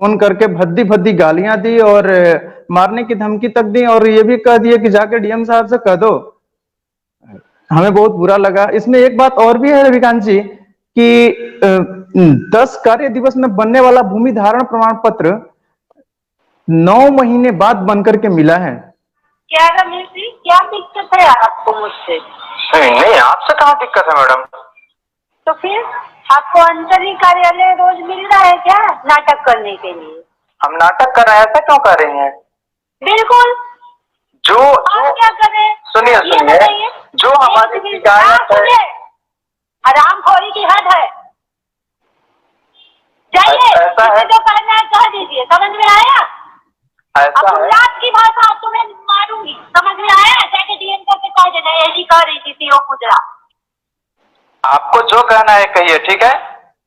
Phone करके भद्दी भद्दी गालियां दी और मारने की धमकी तक दी, और ये भी कह दिए कि जाके डीएम साहब से कह दो। हमें बहुत बुरा लगा। इसमें एक बात और भी है रविकांत जी कि 10 कार्य दिवस में बनने वाला भूमि धारण प्रमाण पत्र 9 महीने बाद बनकर के मिला है। क्या रमेश जी, क्या दिक्कत है आपको मुझसे? नहीं नहीं, आपसे कहाँ दिक्कत है मैडम। तो फिर आपको अंचली कार्यालय रोज मिल रहा है क्या नाटक करने के लिए? हम नाटक कर रहे हैं, ऐसा क्यों कर रही हैं? बिल्कुल। जो आप क्या करें? सुनिए सुनिए, जो हमारी शिकायत है, हरामखोरी की हद है। जाइए, ऐसा है, जो कहना है कह दीजिए, समझ में आया? ऐसा है, रात की भाषा तुम्हें मारूंगी, समझ में आया? जाके डीएम से कह देना, यही कह रही थी सीओ मुद्रा। आपको जो कहना है कहिए, ठीक है?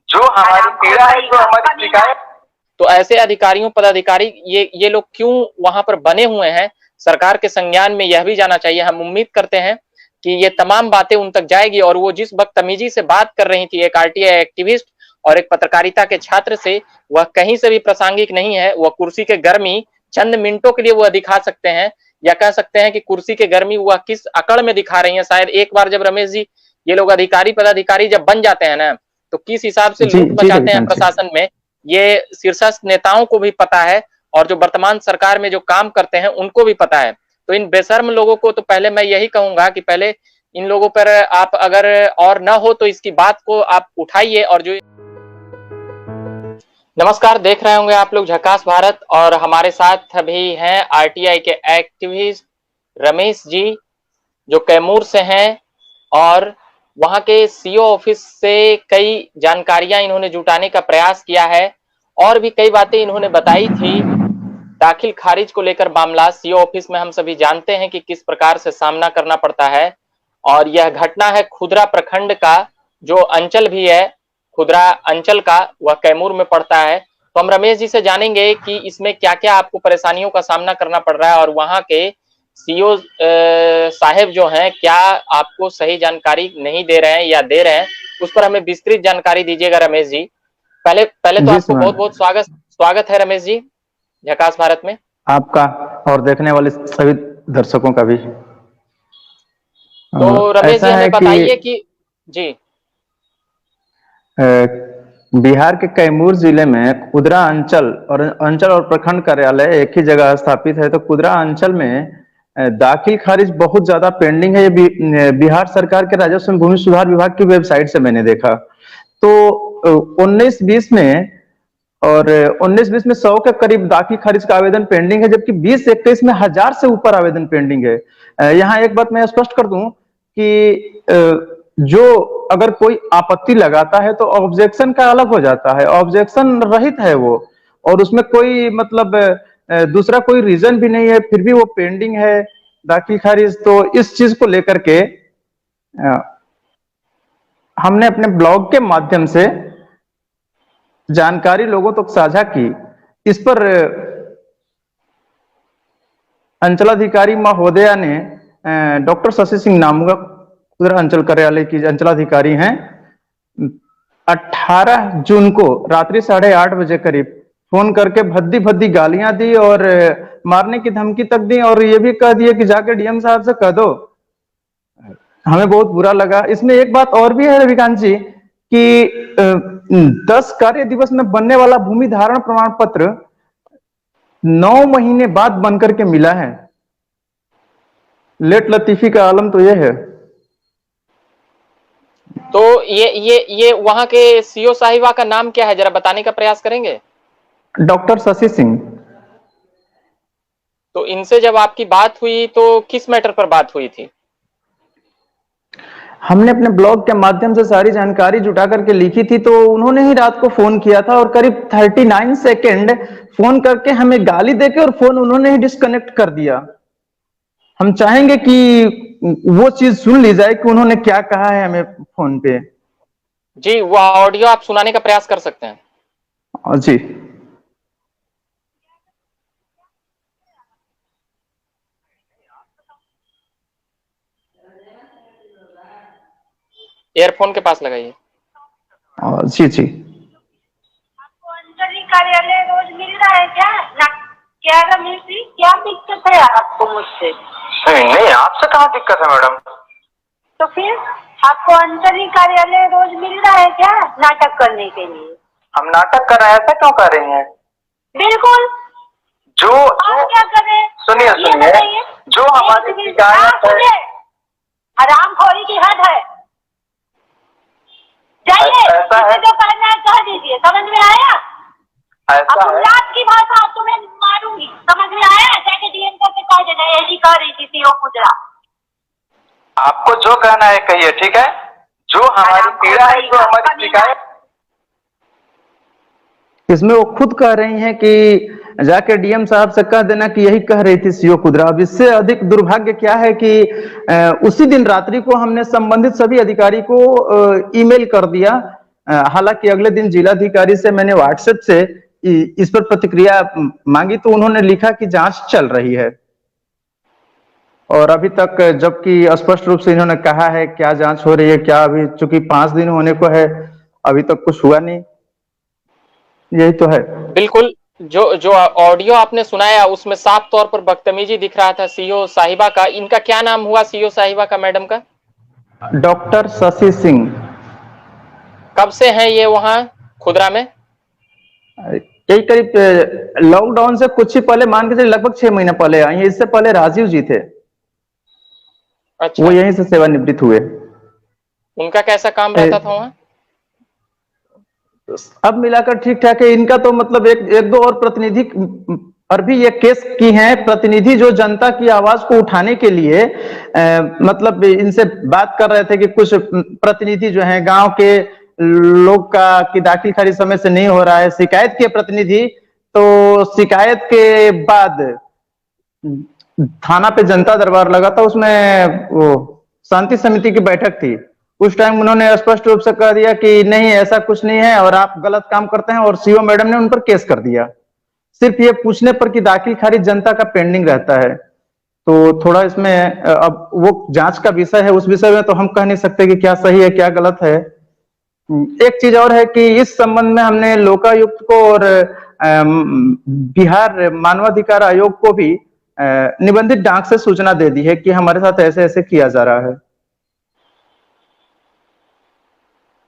जो हमारी पीड़ा है, जो हमारी शिकायत। तो ऐसे अधिकारियों पदाधिकारी ये लोग क्यों वहां पर बने हुए हैं, सरकार के संज्ञान में यह भी जाना चाहिए। हम उम्मीद करते हैं कि ये तमाम बातें उन तक जाएगी। और वो जिस बदतमीजी से बात कर रही थी एक आरटीआई एक्टिविस्ट और एक पत्रकारिता के छात्र से, वह कहीं से भी प्रासंगिक नहीं है। वह कुर्सी के गर्मी चंद मिनटों के लिए वह दिखा सकते हैं, या कह सकते हैं कि कुर्सी के गर्मी वह किस अकड़ में दिखा रही है। शायद एक बार जब रमेश जी ये लोग अधिकारी पदाधिकारी जब बन जाते हैं ना, तो किस हिसाब से लूट मचाते हैं प्रशासन में, ये शीर्षस्थ नेताओं को भी पता है, और जो वर्तमान सरकार में जो काम करते हैं उनको भी पता है। तो इन बेशर्म लोगों को तो पहले मैं यही कहूंगा कि पहले इन लोगों पर आप अगर और न हो तो इसकी बात को आप उठाइए। और जो नमस्कार, देख रहे होंगे आप लोग झकास भारत, और हमारे साथ अभी हैं आरटीआई के एक्टिविस्ट रमेश जी, जो कैमूर से हैं, और वहां के सीओ ऑफिस से कई जानकारियां इन्होंने जुटाने का प्रयास किया है, और भी कई बातें इन्होंने बताई थी। दाखिल खारिज को लेकर मामला सीओ ऑफिस में हम सभी जानते हैं कि किस प्रकार से सामना करना पड़ता है। और यह घटना है खुदरा प्रखंड का, जो अंचल भी है खुदरा अंचल का, वह कैमूर में पड़ता है। तो हम रमेश जी से जानेंगे कि इसमें क्या क्या आपको परेशानियों का सामना करना पड़ रहा है, और वहां के सीओ साहेब जो हैं क्या आपको सही जानकारी नहीं दे रहे हैं या दे रहे हैं, उस पर हमें विस्तृत जानकारी दीजिएगा रमेश जी। पहले तो आपको बहुत बहुत स्वागत है रमेश जी झकास भारत में, आपका और देखने वाले सभी दर्शकों का भी। तो रमेश जी हमें बताइए कि जी, बिहार के कैमूर जिले में खुदरा अंचल और प्रखंड कार्यालय एक ही जगह स्थापित है। तो खुदरा अंचल में दाखिल खारिज बहुत ज्यादा पेंडिंग है। ये बिहार सरकार के राजस्व एवं भूमि सुधार विभाग की वेबसाइट से मैंने देखा। तो 19-20 में और 19-20 में 100 के करीब दाखिल खारिज का आवेदन पेंडिंग है, जबकि 20-21 में 1000 से ऊपर आवेदन पेंडिंग है। यहाँ एक बात मैं स्पष्ट कर दूं कि जो अगर कोई आपत्ति लगाता है तो ऑब्जेक्शन का अलग हो जाता है, ऑब्जेक्शन रहित है वो, और उसमें कोई मतलब दूसरा कोई रीजन भी नहीं है, फिर भी वो पेंडिंग है दाखिल खारिज। तो इस चीज को लेकर के हमने अपने ब्लॉग के माध्यम से जानकारी लोगों तक साझा की। इस पर अंचलाधिकारी महोदया ने, डॉक्टर शशि सिंह नामुगा खुदरा अंचल कार्यालय की अंचलाधिकारी हैं, 18 जून को रात्रि 8:30 बजे करीब फोन करके भद्दी भद्दी गालियां दी और मारने की धमकी तक दी, और ये भी कह दिए कि जाके डीएम साहब से कह दो। हमें बहुत बुरा लगा। इसमें एक बात और भी है रविकांत जी कि 10 कार्य दिवस में बनने वाला भूमि धारण प्रमाण पत्र 9 महीने बाद बनकर के मिला है। लेट लतीफी का आलम तो यह है। तो ये वहां के सीओ साहिबा का नाम क्या है, जरा बताने का प्रयास करेंगे? डॉक्टर शशि सिंह। तो इनसे जब आपकी बात हुई तो किस मैटर पर बात हुई थी? हमने अपने ब्लॉग के माध्यम से सारी जानकारी जुटा करके लिखी थी, तो उन्होंने ही रात को फोन किया था और करीब 39 सेकेंड फोन करके हमें गाली देके और फोन उन्होंने ही डिस्कनेक्ट कर दिया। हम चाहेंगे कि वो चीज सुन ली जाए कि उन्होंने क्या कहा है हमें फोन पे। जी, वो ऑडियो आप सुनाने का प्रयास कर सकते हैं। जी, एयरफोन के पास लगाइए। जी जी। आपको अंचली कार्यालय रोज रोज मिल रहा है क्या ना? क्या रमेश जी, क्या दिक्कत है आपको मुझसे? नहीं नहीं, आपसे कहाँ दिक्कत है मैडम? तो फिर आपको अंचल कार्यालय रोज मिल रहा है क्या नाटक करने के लिए? हम नाटक कर रहे हैं, ऐसा क्यों कर रही हैं? बिल्कुल। जो आप क्या करें? सुनिए ये सुनिए, बताइए। जो हमारी शिकायत है, हरामखोरी की हद है। जाइए, ऐसा है। जिसे जो कहना है कह दीजिए, समझ में आया? ऐसा अब है। उल्लास की भाषा तुम्हें मारूंगी, समझ में आया? जाके डीएम से कह देना, यही कह रही थी सीओ कुदरा। आपको जो कहना है कहिए, ठीक है? जो हमारी पीड़ा है, जो हमारी शिकायत, इसमें वो खुद कह रही हैं कि जाके डीएम साहब से कह देना कि यही कह रही थी सीओ कुदरा। अब इससे अधिक दुर्भाग्य क्या है कि उसी दिन रात्रि को हमने संबंधित सभी अधिकारी को ईमेल कर दिया। हालांकि अगले दिन जिलाधिकारी से मैंने व्हाट्सएप से इस पर प्रतिक्रिया मांगी तो उन्होंने लिखा कि जांच चल रही है, और अभी तक जबकि स्पष्ट रूप से इन्होंने कहा है क्या जांच हो रही है क्या, अभी चूंकि 5 दिन होने को है अभी तक कुछ हुआ नहीं। यही तो है। बिल्कुल। जो जो ऑडियो आपने सुनाया उसमें साफ तौर पर बदतमीजी दिख रहा था सीओ साहिबा का। इनका क्या नाम हुआ सीओ साहिबा का, मैडम का? डॉक्टर शशि सिंह। कब से हैं ये वहां खुदरा में? यही करीब लॉकडाउन से कुछ ही पहले, मान के चलिए लगभग 6 महीने पहले आई है। इससे पहले राजीव जी थे, अच्छा। वो यहीं से सेवानिवृत्त हुए। उनका कैसा काम रहता था वहां? अब मिलाकर ठीक ठाक है। इनका तो मतलब एक दो और प्रतिनिधि और भी ये केस की हैं, प्रतिनिधि जो जनता की आवाज को उठाने के लिए मतलब इनसे बात कर रहे थे कि कुछ प्रतिनिधि जो हैं गांव के लोग का कि दाखिल खारिज समय से नहीं हो रहा है, शिकायत किए प्रतिनिधि। तो शिकायत के बाद थाना पे जनता दरबार लगा था, उसमें वो शांति समिति की बैठक थी। उस टाइम उन्होंने स्पष्ट रूप से कह दिया कि नहीं ऐसा कुछ नहीं है और आप गलत काम करते हैं, और सीओ मैडम ने उन पर केस कर दिया सिर्फ ये पूछने पर कि दाखिल खारिज जनता का पेंडिंग रहता है। तो थोड़ा इसमें अब वो जांच का विषय है, उस विषय में तो हम कह नहीं सकते कि क्या सही है क्या गलत है। एक चीज और है कि इस संबंध में हमने लोकायुक्त को और बिहार मानवाधिकार आयोग को भी निबंधित डाक से सूचना दे दी है कि हमारे साथ ऐसे ऐसे किया जा रहा है।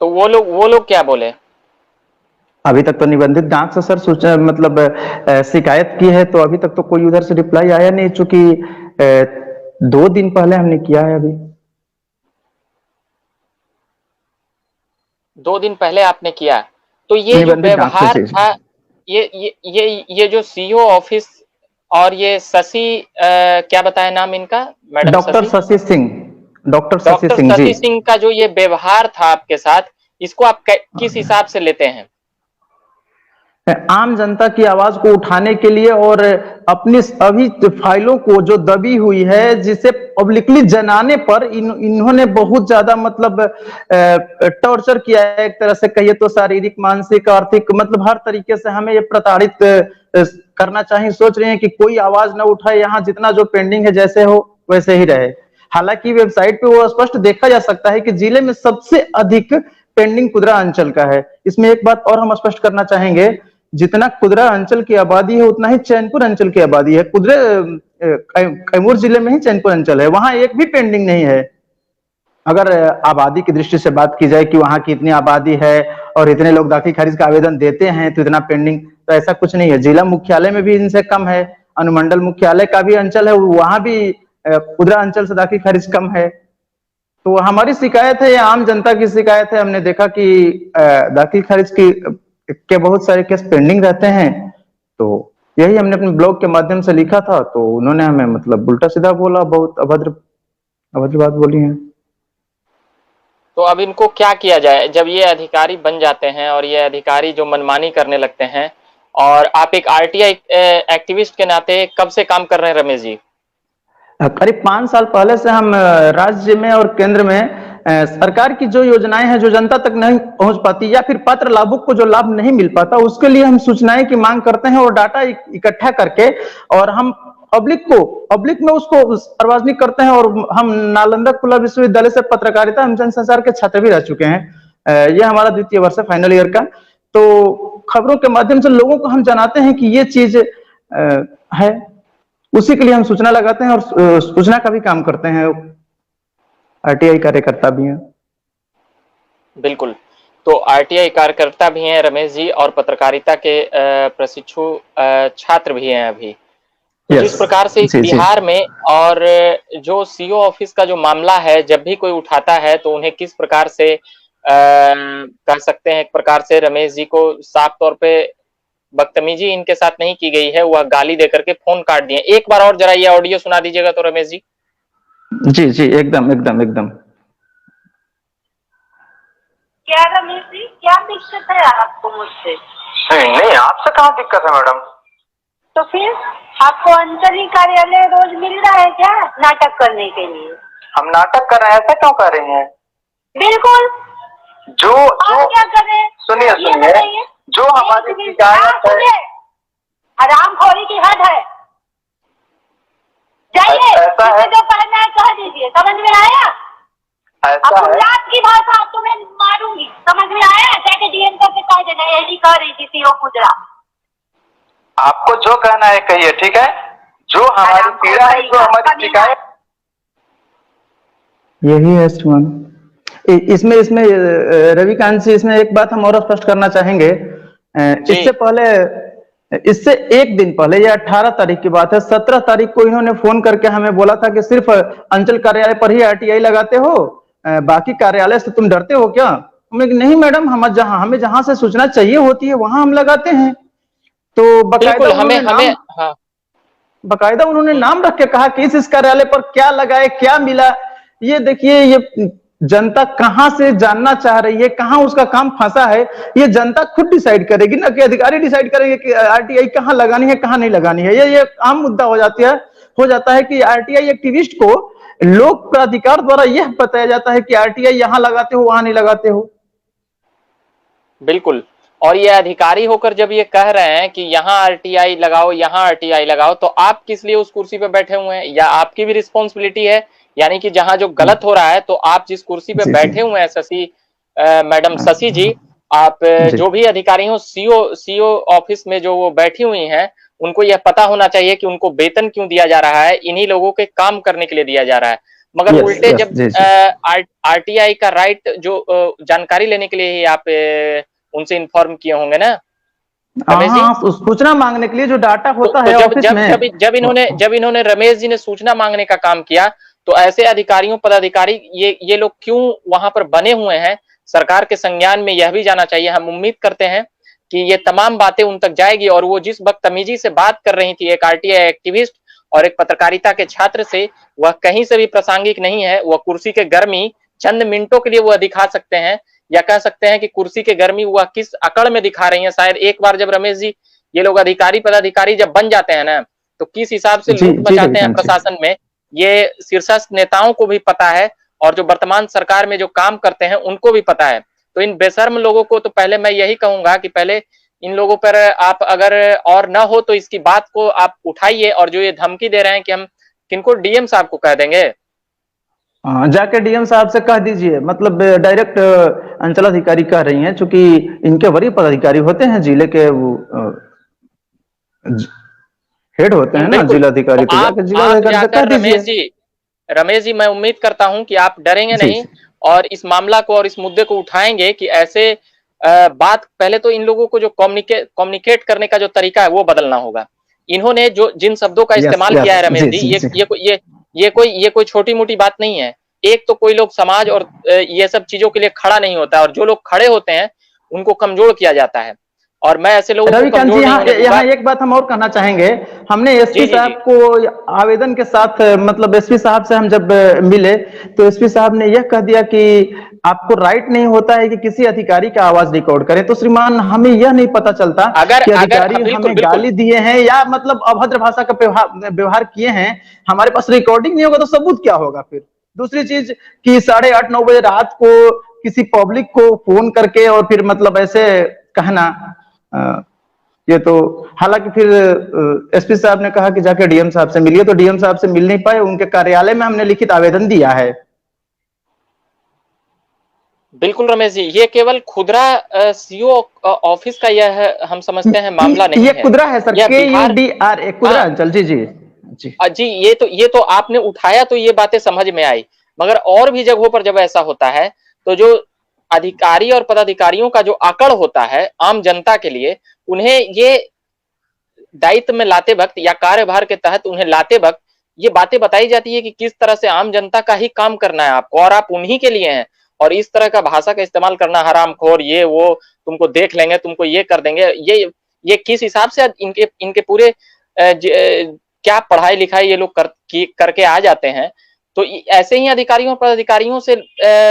तो वो लोग क्या बोले? अभी तक तो निबंधित डाक से सर सूचना मतलब शिकायत की है, तो अभी तक तो कोई उधर से रिप्लाई आया नहीं, चूंकि 2 दिन पहले हमने किया है। अभी 2 दिन पहले आपने किया। तो ये जो व्यवहार था, ये जो सीओ ऑफिस और ये शशि क्या बताया नाम इनका, madam? Doctor Shashi Singh. Doctor Shashi Singh ji. Shashi Singh का जो ये व्यवहार था आपके साथ, इसको आप किस हिसाब से लेते हैं? आम जनता की आवाज को उठाने के लिए और अपनी सभी फाइलों को जो दबी हुई है जिसे पब्लिकली जनाने पर इन्होंने बहुत ज्यादा मतलब टॉर्चर किया है। एक तरह से कहिए तो शारीरिक, मानसिक, आर्थिक, मतलब हर तरीके से हमें ये प्रताड़ित करना चाहिए। सोच रहे हैं कि कोई आवाज ना उठाए, यहाँ जितना जो पेंडिंग है जैसे हो वैसे ही रहे। हालांकि वेबसाइट पे वो स्पष्ट देखा जा सकता है कि जिले में सबसे अधिक पेंडिंग कुदरा अंचल का है। इसमें एक बात और हम स्पष्ट करना चाहेंगे, जितना कुदरा अंचल की आबादी है उतना ही चैनपुर अंचल की आबादी है। कैमूर जिले में ही चैनपुर अंचल है, वहां एक भी पेंडिंग नहीं है। अगर आबादी की दृष्टि से बात की जाए कि वहां की इतनी आबादी है और इतने लोग दाखिल खारिज का आवेदन देते हैं तो इतना पेंडिंग, तो ऐसा कुछ नहीं है। जिला मुख्यालय में भी इनसे कम है, अनुमंडल मुख्यालय का भी अंचल है, वहां भी कुदरा अंचल से दाखिल खारिज कम है। तो हमारी शिकायत है, ये आम जनता की शिकायत है। हमने देखा कि दाखिल खारिज के बहुत सारे केस पेंडिंग रहते हैं, तो यही हमने अपने ब्लॉग के माध्यम से लिखा था। तो उन्होंने हमें मतलब उल्टा सीधा बोला, बहुत अभद्र बात बोली है। तो अब इनको क्या किया जाए? जब ये अधिकारी बन जाते हैं और ये अधिकारी जो मनमानी करने लगते हैं, और आप एक आरटीआई एक्टिविस्ट के नाते कब से काम कर रहे हैं रमेश जी? करीब 5 साल पहले से हम राज्य में और केंद्र में सरकार की जो योजनाएं हैं जो जनता तक नहीं पहुंच पाती या फिर पात्र लाभुक को जो लाभ नहीं मिल पाता, उसके लिए हम सूचनाएं की मांग करते हैं और डाटा इकट्ठा करके और हम पब्लिक में उसको सार्वजनिक करते हैं। और हम नालंदा खुला विश्वविद्यालय से पत्रकारिता एवं जनसंचार के छात्र भी रह चुके हैं। यह हमारा 2य वर्ष है, फाइनल ईयर का। तो खबरों के माध्यम से लोगों को हम जनाते हैं कि ये चीज है, उसी के लिए हम सूचना लगाते हैं और सूचना का भी काम करते हैं, आरटीआई कार्यकर्ता भी हैं। बिल्कुल। तो आरटीआई कार्यकर्ता भी हैं रमेश जी, और पत्रकारिता के प्रशिक्षु छात्र भी हैं अभी। तो जिस प्रकार से इस बिहार में और जो सीओ ऑफिस का जो मामला है, जब भी कोई उठाता है तो उन्हें किस प्रकार से कह सकते हैं, एक प्रकार से रमेश जी को साफ तौर पे बदतमीजी इनके साथ नहीं की गई है, वह गाली देकर के फोन काट दिए। एक बार और जरा ये ऑडियो सुना दीजिएगा तो रमेश जी। जी जी, एकदम एकदम एकदम। क्या रमेश जी, क्या दिक्कत है आपको मुझसे? नहीं, आपसे कहाँ दिक्कत है मैडम? तो फिर आपको अंचली कार्यालय रोज मिल रहा है क्या नाटक करने के लिए? हम नाटक कर रहे हैं, ऐसा क्यों कर रही हैं? बिल्कुल। जो क्या करें? सुनिए, जो हमारी शिकायत है, हरामखोरी की हद है। जाइए, जो कहना है कह दीजिए, समझ में आया? ऐसा है, रात की भाषा आपको मैं मारूंगी, समझ में आया? जाके डीएम करके कह देना, यही कह रही थी सीओ कुदरा। आपको जो कहना है कहिए, ठीक है? जो हमारी पीड़ा है, जो हमारी शिकायत, यही है सुमन। इसमें इसमें रविकांत जी, इसमें एक बात हम और स्पष्ट करना चाहेंगे। इससे पहले, इससे एक दिन पहले, ये 18 तारीख की बात है, 17 तारीख को इन्होंने फोन करके हमें बोला था कि सिर्फ अंचल कार्यालय पर ही आरटीआई लगाते हो, बाकी कार्यालय से तुम डरते हो क्या? हमने नहीं मैडम, हमें जहां से सूचना चाहिए होती है वहां हम लगाते हैं। तो बकायदा उन्होंने नाम रख के कहा कि इस कार्यालय पर क्या लगाए, क्या मिला। ये देखिए, ये जनता कहां से जानना चाह रही है, कहां उसका काम फंसा है, ये जनता खुद डिसाइड करेगी ना, कि अधिकारी डिसाइड करेंगे कि आरटीआई कहां लगानी है, कहां नहीं लगानी है। ये आम मुद्दा हो जाता है कि आरटीआई एक्टिविस्ट को लोक प्राधिकार द्वारा यह बताया जाता है कि आरटीआई यहां लगाते हो, वहां नहीं लगाते हो। बिल्कुल। और ये अधिकारी होकर जब ये कह रहे हैं कि यहाँ आरटीआई लगाओ, यहाँ आरटीआई लगाओ, तो आप किस लिए उस कुर्सी पे बैठे हुए हैं? या आपकी भी रिस्पॉन्सिबिलिटी है, यानी कि जहां जो गलत हो रहा है, तो आप जिस कुर्सी पे बैठे हुए हैं शशि मैडम, शशि जी, आप जो भी अधिकारी हो, सीओ ऑफिस में जो वो बैठी हुई हैं, उनको यह पता होना चाहिए कि उनको वेतन क्यों दिया जा रहा है, इन्हीं लोगों के काम करने के लिए दिया जा रहा है। मगर उल्टे जब आरटीआई का राइट जो जानकारी लेने के लिए ही आप उनसे इन्फॉर्म किए होंगे ना रमेश जी, सूचना मांगने के लिए जो डाटा होता है ऑफिस में। जब इन्होंने रमेश जी ने सूचना मांगने का काम किया, तो ऐसे अधिकारियों, पदाधिकारी ये लोग क्यों वहां पर बने हुए हैं, सरकार के संज्ञान में यह भी जाना चाहिए। हम उम्मीद करते हैं कि ये तमाम बातें उन तक जाएगी। और वो जिस बदतमीजी से बात कर रही थी एक आरटीआई एक्टिविस्ट और एक पत्रकारिता के छात्र से, वह कहीं से भी प्रासंगिक नहीं है। वह कुर्सी के गर्मी चंद मिनटों के लिए वह दिखा सकते हैं, या कह सकते हैं कि कुर्सी के गर्मी वह किस अकड़ में दिखा रही है। शायद एक बार जब रमेश जी ये लोग अधिकारी पदाधिकारी जब बन जाते हैं ना, तो किस हिसाब से लूट मचाते हैं प्रशासन में, ये शीर्षस्थ नेताओं को भी पता है, और जो वर्तमान सरकार में जो काम करते हैं उनको भी पता है। तो इन बेशर्म लोगों को तो पहले मैं यही कहूंगा कि पहले इन लोगों पर आप अगर और न हो तो इसकी बात को आप उठाइए, और जो ये धमकी दे रहे हैं कि हम किनको, डीएम साहब को कह देंगे, जाके डीएम साहब से कह दीजिए। मतलब डायरेक्ट अंचल अधिकारी कह रही हैं, चूंकि इनके वरीय पदाधिकारी होते हैं, जिले के वो हेड होते हैं ना जिलाधिकारी, तो जाकर जिलाधिकारी से कह दीजिए। रमेश जी, मैं उम्मीद करता हूं कि आप डरेंगे नहीं और इस मामला को और इस मुद्दे को उठाएंगे कि ऐसे बात, पहले तो इन लोगों को जो कम्युनिकेट करने का जो तरीका है वो बदलना होगा। इन्होंने जो जिन शब्दों का इस्तेमाल किया है रमेश जी, ये कोई छोटी मोटी बात नहीं है। एक तो कोई लोग समाज और ये सब चीजों के लिए खड़ा नहीं होता, और जो लोग खड़े होते हैं उनको कमजोर किया जाता है। और मैं ऐसे लोगों को कमजोर नहीं होने दूंगा। यहाँ एक बात हम और कहना चाहेंगे, हमने एसपी साहब को आवेदन के साथ, मतलब एसपी साहब से हम जब मिले तो एसपी साहब ने यह कह दिया कि आपको राइट नहीं होता है कि किसी अधिकारी का आवाज रिकॉर्ड करें। तो श्रीमान, हमें यह नहीं पता चलता कि अधिकारी हमें गाली दिए हैं या मतलब अभद्र भाषा का व्यवहार किए हैं, हमारे पास रिकॉर्डिंग नहीं होगा तो सबूत क्या होगा फिर? दूसरी चीज कि 8:30-9 बजे रात को किसी पब्लिक को फोन करके और फिर मतलब ऐसे कहना, ये तो, हालांकि फिर एसपी साहब ने कहा कि जाके डीएम साहब से मिलिए, तो डीएम साहब से मिल नहीं पाए। उनके कार्यालय में हमने लिखित आवेदन दिया है। बिल्कुल रमेश जी, ये केवल खुदरा सीओ ऑफिस का यह हम समझते हैं मामला नहीं ये है। कुदरा है सर, यह बिहार, KUDRA, कुदरा हाँ अंचल। जी जी जी जी, ये तो आपने उठाया तो ये बातें समझ में आई, मगर और भी जगहों पर जब ऐसा होता है तो जो अधिकारी और पदाधिकारियों का जो आकड़ होता है आम जनता के लिए, उन्हें ये दायित्व में लाते वक्त या कार्यभार के तहत उन्हें लाते वक्त ये बातें बताई जाती है कि किस तरह से आम जनता का ही काम करना है आपको और आप उन्हीं के लिए हैं। और इस तरह का भाषा का इस्तेमाल करना, हरामखोर, ये वो, तुमको देख लेंगे, तुमको ये कर देंगे, ये किस हिसाब से इनके इनके पूरे क्या पढ़ाई लिखाई ये लोग करके आ जाते हैं। तो ऐसे ही अधिकारियों पदाधिकारियों से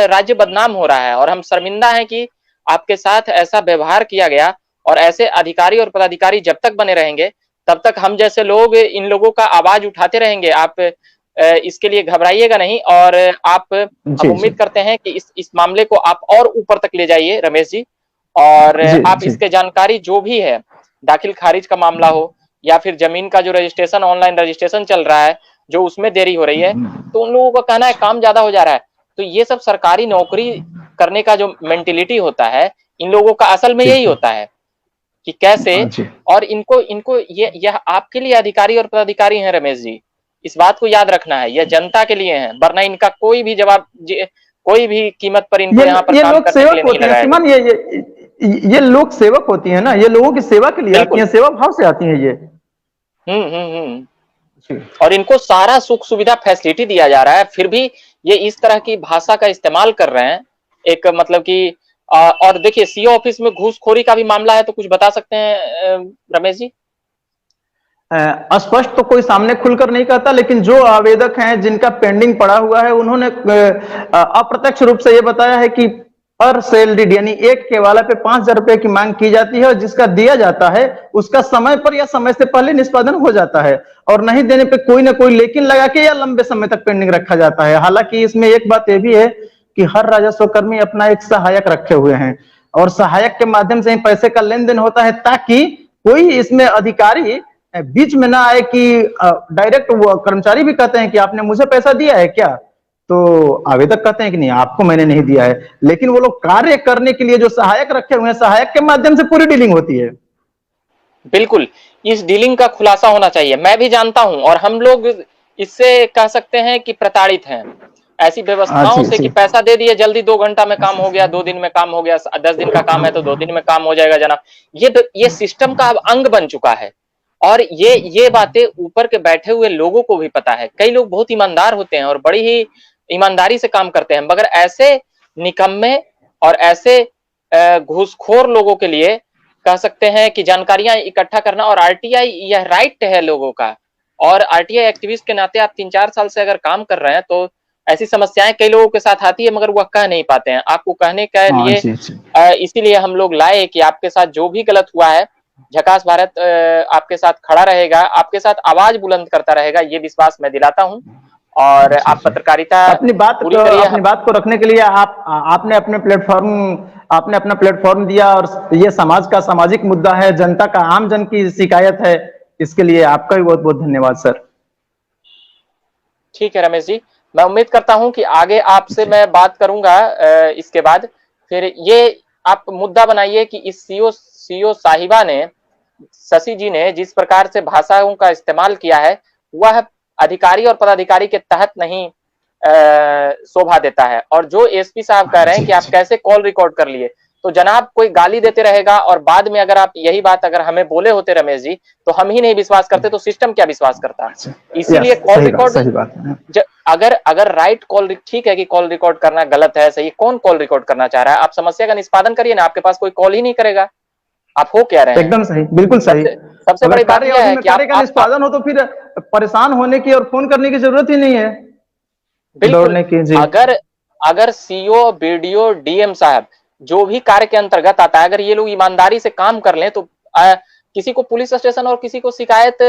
राज्य बदनाम हो रहा है और हम शर्मिंदा हैं कि आपके साथ ऐसा व्यवहार किया गया। और ऐसे अधिकारी और पदाधिकारी जब तक बने रहेंगे तब तक हम जैसे लोग इन लोगों का आवाज उठाते रहेंगे। आप इसके लिए घबराइएगा नहीं और आप, हम जी उम्मीद जी करते हैं कि इस मामले को आप और ऊपर तक ले जाइए रमेश जी। और जी आप जी। इसके जानकारी जो भी है, दाखिल खारिज का मामला हो या फिर जमीन का जो रजिस्ट्रेशन, ऑनलाइन रजिस्ट्रेशन चल रहा है जो उसमें देरी हो रही है, तो उन लोगों का कहना है काम ज्यादा हो जा रहा है। तो ये सब सरकारी नौकरी करने का जो मेंटेलिटी होता है इन लोगों का असल में जी यही होता है कि कैसे। जी और इनको इनको यह आपके लिए अधिकारी और पदाधिकारी हैं रमेश जी, इस बात को याद रखना है, यह जनता के लिए है, वरना इनका कोई भी जवाब, कोई भी कीमत पर इनको यहाँ पर ये काम लोक करने के सेवक लिए नहीं होती हैं लगाया श्रीमान, गया। ये लोक सेवक होती है ना, ये लोगों की सेवा के लिए आती बिल्कुल। हैं, सेवा भाव से आती हैं ये। हम्म। जी। और इनको सारा सुख सुविधा फैसिलिटी दिया जा रहा है, फिर भी ये इस तरह की भाषा का इस्तेमाल कर रहे हैं। एक मतलब कि और देखिए सीओ ऑफिस में घूसखोरी का भी मामला है, तो कुछ बता सकते हैं रमेश जी? स्पष्ट तो कोई सामने खुलकर नहीं कहता, लेकिन जो आवेदक हैं जिनका पेंडिंग पड़ा हुआ है उन्होंने अप्रत्यक्ष रूप से ये बताया है कि पर सेल यानी एक केवाला पे 5,000 रुपए की मांग की जाती है और जिसका दिया जाता है उसका समय पर या समय से पहले निष्पादन हो जाता है, और नहीं देने पे कोई ना कोई लेकिन लगा के या लंबे समय तक पेंडिंग रखा जाता है। हालांकि इसमें एक बात यह भी है कि हर राजस्व कर्मी अपना एक सहायक रखे हुए हैं और सहायक के माध्यम से ही पैसे का लेन देन होता है, ताकि कोई इसमें अधिकारी बीच में ना आए कि डायरेक्ट वो कर्मचारी भी कहते हैं कि आपने मुझे पैसा दिया है क्या, तो आवेदक कहते हैं कि नहीं आपको मैंने नहीं दिया है, लेकिन वो लोग कार्य करने के लिए जो सहायक रखे हुए हैं, सहायक के माध्यम से पूरी डीलिंग होती है। बिल्कुल, इस डीलिंग का खुलासा होना चाहिए। मैं भी जानता हूं और हम लोग इससे कह सकते हैं कि प्रताड़ित हैं ऐसी व्यवस्थाओं जी से कि जी पैसा दे दिए, जल्दी 2 घंटा में काम हो गया, 2 दिन में काम हो गया, 10 दिन का काम है तो 2 दिन में काम हो जाएगा जनाब। ये सिस्टम का अब अंग बन चुका है और ये बातें ऊपर के बैठे हुए लोगों को भी पता है। कई लोग बहुत ईमानदार होते हैं और बड़ी ही ईमानदारी से काम करते हैं, मगर ऐसे निकम्मे और ऐसे घूसखोर लोगों के लिए कह सकते हैं कि जानकारियां इकट्ठा करना, और आरटीआई यह राइट है लोगों का। और आरटीआई एक्टिविस्ट के नाते आप 3-4 साल से अगर काम कर रहे हैं तो ऐसी समस्याएं कई लोगों के साथ आती है मगर वह कह नहीं पाते हैं। आपको कहने के हाँ लिए जी जी इसीलिए हम लोग लाए कि आपके साथ जो भी गलत हुआ है, झकास भारत आपके साथ खड़ा रहेगा, आपके साथ आवाज बुलंद करता रहेगा, ये विश्वास मैं दिलाता हूं। और जी आप जी। पत्रकारिता पूरी करिए। अपनी बात को रखने के लिए आपने अपना प्लेटफॉर्म दिया और ये समाज का सामाजिक मुद्दा है, जनता का, आम जन की शिकायत है, इसके लिए आपका भी बहुत बहुत धन्यवाद सर। ठीक है रमेश जी, मैं उम्मीद करता हूं कि आगे आपसे मैं बात करूंगा इसके बाद। फिर ये आप मुद्दा बनाइए कि इस सीओ साहिबा ने, शशि जी ने जिस प्रकार से भाषाओं का इस्तेमाल किया है वह अधिकारी और पदाधिकारी के तहत नहीं शोभा देता है। और जो एसपी साहब कह रहे हैं कि आप कैसे कॉल रिकॉर्ड कर लिए, तो जनाब कोई गाली देते रहेगा और बाद में अगर आप यही बात अगर हमें बोले होते रमेश जी तो हम ही नहीं विश्वास करते तो सिस्टम क्या विश्वास करता। इसीलिए कॉल रिकॉर्ड, सही बात है। अगर राइट कॉल, ठीक है कि कॉल रिकॉर्ड करना गलत है, सही, कौन कॉल रिकॉर्ड करना चाह रहा है? आप समस्या का निष्पादन करिए ना, आपके पास कोई कॉल ही नहीं करेगा। आप हो क्या रहे हैं? एकदम सही, बिल्कुल सही। सबसे बड़ी बात यह है कि कार्य का निष्पादन हो तो फिर परेशान होने की और फोन करने की जरूरत ही नहीं है। बिल्कुल, की जी। अगर सीओ, बीडीओ, डीएम साहब जो भी कार्य के अंतर्गत आता है, अगर ये लोग ईमानदारी से काम कर लें तो किसी को पुलिस स्टेशन और किसी को शिकायत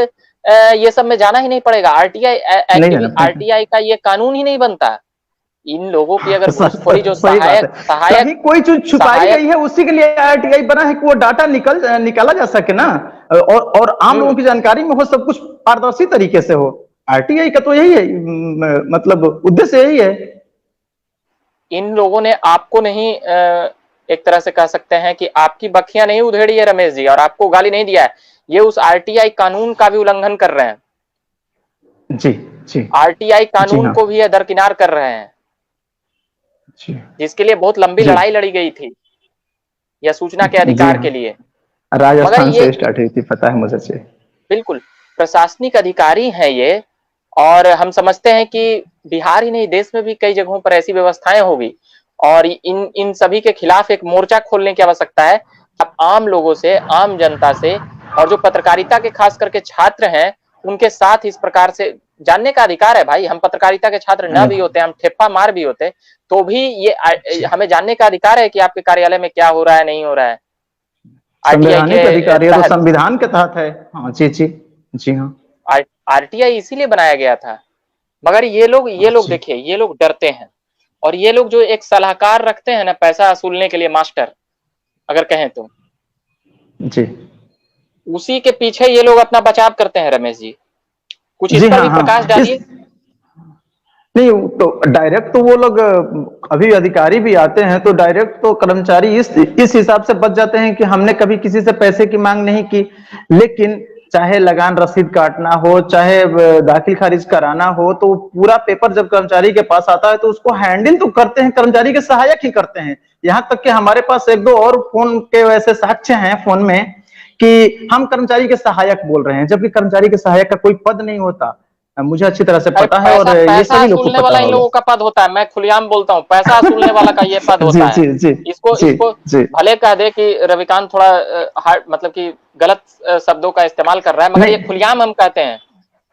ये सब में जाना ही नहीं पड़ेगा। आरटीआई का ये कानून ही नहीं बनता। इन लोगों की अगर घूसखोरी जो सहायक कोई चीज छुपाई गई है उसी के लिए आरटीआई बना है कि वो डाटा निकाला जा सके ना, और आम लोगों की जानकारी में हो, सब कुछ पारदर्शी तरीके से हो। आरटीआई का तो यही है, मतलब उद्देश्य यही है। इन लोगों ने आपको नहीं एक तरह से कह सकते हैं कि आपकी बखियां नहीं उधेड़ी है रमेश जी, और आपको गाली नहीं दिया है, ये उस आरटीआई कानून का भी उल्लंघन कर रहे हैं। जी जी आरटीआई जी कानून हाँ को भी दरकिनार कर रहे हैं, जी जिसके लिए बहुत लंबी जी लड़ाई लड़ी गई थी, या सूचना के जी अधिकार के हाँ, लिए। मगर राजस्थान ये से स्टार्ट हुई थी, पता है मुझे जी। बिल्कुल प्रशासनिक अधिकारी हैं ये, और हम समझते हैं कि बिहार ही नहीं देश में भी कई जगहों पर ऐसी व्यवस्थाएं होगी, और इन इन सभी के खिलाफ एक मोर्चा खोलने की आवश्यकता है। अब आम लोगों से, आम जनता से, और जो पत्रकारिता के खास करके छात्र हैं उनके साथ इस प्रकार से जानने का अधिकार है भाई। हम पत्रकारिता के छात्र न भी होते, हम ठेप्पा मार भी होते, तो भी ये हमें जानने का अधिकार है कि आपके कार्यालय में क्या हो रहा है, नहीं हो रहा है, आरटीआई संवैधानिक के अधिकारी है तो तहत। संविधान के तहत है। हाँ जी जी जी हाँ आरटीआई इसीलिए बनाया गया था। मगर ये लोग जी देखिए, ये लोग डरते हैं, और ये लोग जो एक सलाहकार रखते हैं ना पैसा वसूलने के लिए, मास्टर अगर कहें तो, जी उसी के पीछे ये लोग अपना बचाव करते हैं रमेश जी। कुछ इस जी पर हाँ भी प्रकाश हाँ डालिए। नहीं तो डायरेक्ट तो वो लोग अभी अधिकारी भी आते हैं तो डायरेक्ट तो कर्मचारी इस हिसाब से बच जाते हैं कि हमने कभी किसी से पैसे की मांग नहीं की। लेकिन चाहे लगान रसीद काटना हो, चाहे दाखिल खारिज कराना हो, तो पूरा पेपर जब कर्मचारी के पास आता है तो उसको हैंडल तो करते हैं, कर्मचारी के सहायक ही करते हैं। यहाँ तक कि हमारे पास एक दो और फोन के वैसे साक्ष्य हैं फोन में कि हम कर्मचारी के सहायक बोल रहे हैं, जबकि कर्मचारी के सहायक का कोई पद नहीं होता। मुझे अच्छी तरह से अरे पता है और पैसा ये पैसा सभी लोग को वसूलने पता वाला इन होगा। लोगों का पद होता है, मैं खुलेआम बोलता हूँ, पैसा वसूलने वाला का ये पद जी होता है। जी जी इसको जी इसको जी भले कह दे कि रविकांत थोड़ा हार्ड, मतलब कि गलत शब्दों का इस्तेमाल कर रहा है, मगर ये नहीं, खुलेआम हम कहते हैं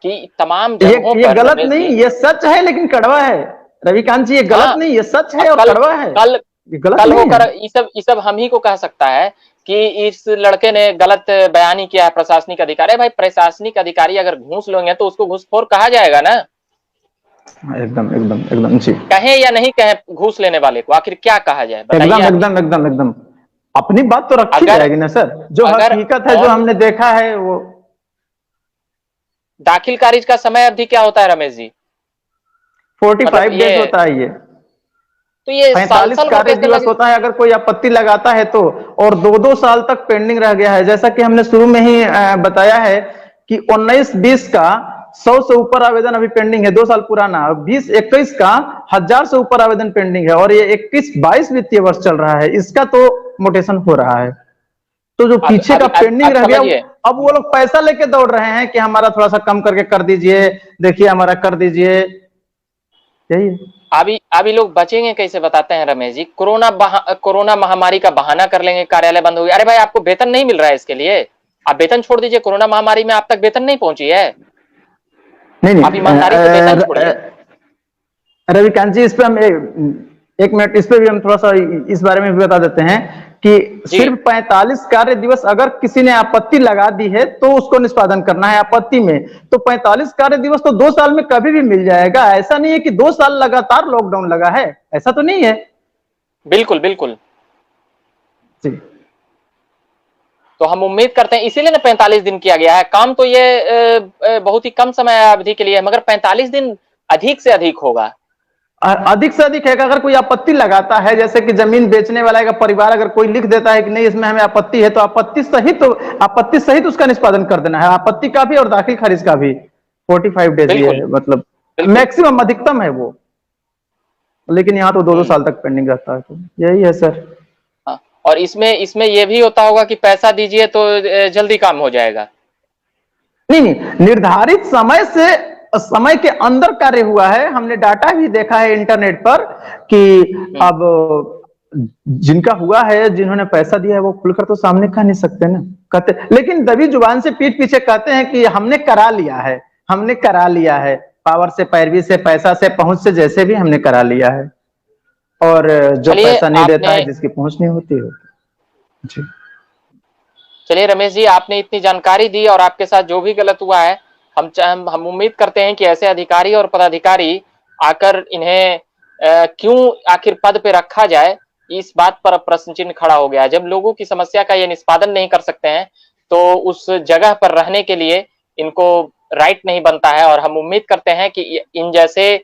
कि तमाम ये जगहों ये पर गलत रमेश नहीं, जी। ये सच है लेकिन कड़वा है। रविकांत जी ये गलत हाँ, नहीं, ये सच है अब और कल कड़वा है। कल ये गलत कल नहीं है। होकर ये सब हम ही को कह सकता है कि इस लड़के ने गलत बयानी किया है प्रशासनिक अधिकारी। भाई प्रशासनिक अधिकारी अगर घूस लेंगे तो उसको घूसखोर कहा जाएगा ना। एकदम एकदम एकदम जी, कहें या नहीं कहें घूस लेने वाले को, आखिर क्या कहा जाए बताइए एकदम आप ही। एकदम एकदम एकदम अपनी बात तो रखी अगर जाएगी ना सर, जो अगर हकीकत है, जो ऑन हमने देखा है वो। दाखिल खारिज का समय अवधि क्या होता है रमेश जी? मतलब 45 ये, डेज होता है ये। तो ये साल 45 साल भर कार्य कैसे दिवस लगे? होता है अगर कोई आपत्ति लगाता है तो। और 2-2 साल तक पेंडिंग रह गया है, जैसा कि हमने शुरू में ही बताया है कि 19-20 का 100 से ऊपर आवेदन अभी पेंडिंग है, 2 साल पुराना। 20-21 का 1000 से ऊपर आवेदन पेंडिंग है, और ये 21-22 वित्तीय वर्ष चल रहा है, इसका तो मोटेशन हो रहा है। तो जो अब पीछे का अब अब, पेंडिंग अब रह गया, समझिए, अब वो लोग पैसा लेके दौड़ रहे हैं कि हमारा थोड़ा सा कम करके कर दीजिए, देखिए हमारा कर दीजिए, यही है। अभी लोग बचेंगे कैसे बताते हैं रमेश जी? कोरोना महामारी का बहाना कर लेंगे, कार्यालय बंद हो गया। अरे भाई आपको वेतन नहीं मिल रहा है इसके लिए, आप वेतन छोड़ दीजिए। कोरोना महामारी में आप तक वेतन नहीं पहुंची है, नहीं आप नहीं ईमानदारी से वेतन छोड़िए। रविकांत जी, इस पे हम एक मिनट, इस पे भी हम थोड़ा सा इस बारे में भी बता देते हैं कि जी सिर्फ 45 कार्य दिवस अगर किसी ने आपत्ति लगा दी है तो उसको निष्पादन करना है आपत्ति में। तो 45 कार्य दिवस तो 2 साल में कभी भी मिल जाएगा। ऐसा नहीं है कि 2 साल लगातार लॉकडाउन लगा है, ऐसा तो नहीं है। बिल्कुल बिल्कुल। जी तो हम उम्मीद करते हैं, इसीलिए ना 45 दिन किया गया है काम। तो ये बहुत ही कम समय अवधि के लिए है, मगर 45 दिन अधिक से अधिक होगा। अधिक से अधिक है कि अगर कोई आपत्ति लगाता है, जैसे कि जमीन बेचने वाला का परिवार अगर कोई लिख देता है कि नहीं इसमें हमें आपत्ति है, तो आपत्ति सहित उसका निष्पादन कर देना है, आपत्ति का भी और दाखिल खारिज का भी। 45 डेज ये बिल्कुल है, मतलब बिल्कुल। मैक्सिमम, अधिकतम है वो। लेकिन यहाँ तो 2-2 साल तक पेंडिंग रहता है, तो यही है सर। हाँ, और इसमें इसमें यह भी होता होगा कि पैसा दीजिए तो जल्दी काम हो जाएगा। नहीं नहीं, निर्धारित समय के अंदर कार्य हुआ है। हमने डाटा भी देखा है इंटरनेट पर कि अब जिनका हुआ है, जिन्होंने पैसा दिया है, वो खुलकर तो सामने कह नहीं सकते ना, कहते, लेकिन दबी जुबान से पीठ पीछे कहते हैं कि हमने करा लिया है, हमने करा लिया है, पावर से, पैरवी से, पैसा से, पहुंच से, जैसे भी हमने करा लिया है। और जो चलिए पैसा नहीं देता आपने है, जिसकी पहुंच नहीं होती है। जी चलिए रमेश जी, आपने इतनी जानकारी दी, और आपके साथ जो भी गलत हुआ है, हम उम्मीद करते हैं कि ऐसे अधिकारी और पदाधिकारी आकर इन्हें क्यों आखिर पद पे रखा जाए, इस बात पर प्रश्न चिन्ह खड़ा हो गया है। जब लोगों की समस्या का ये निष्पादन नहीं कर सकते हैं तो उस जगह पर रहने के लिए इनको राइट नहीं बनता है। और हम उम्मीद करते हैं कि इन जैसे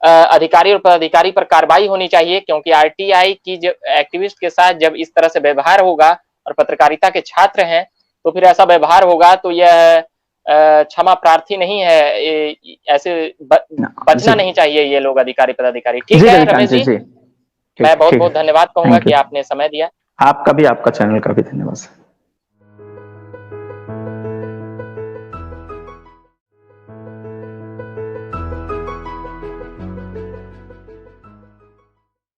अधिकारी और पदाधिकारी पर कार्रवाई होनी चाहिए, क्योंकि आरटीआई की जब एक्टिविस्ट के साथ जब इस तरह से व्यवहार होगा और पत्रकारिता के छात्र हैं तो फिर ऐसा व्यवहार होगा तो यह क्षमा प्रार्थी नहीं है, ऐसे बचना नहीं चाहिए ये लोग अधिकारी पदाधिकारी। ठीक है रमेश जी, मैं बहुत बहुत धन्यवाद कहूंगा कि आपने समय दिया। आपका भी, आपका चैनल का भी धन्यवाद।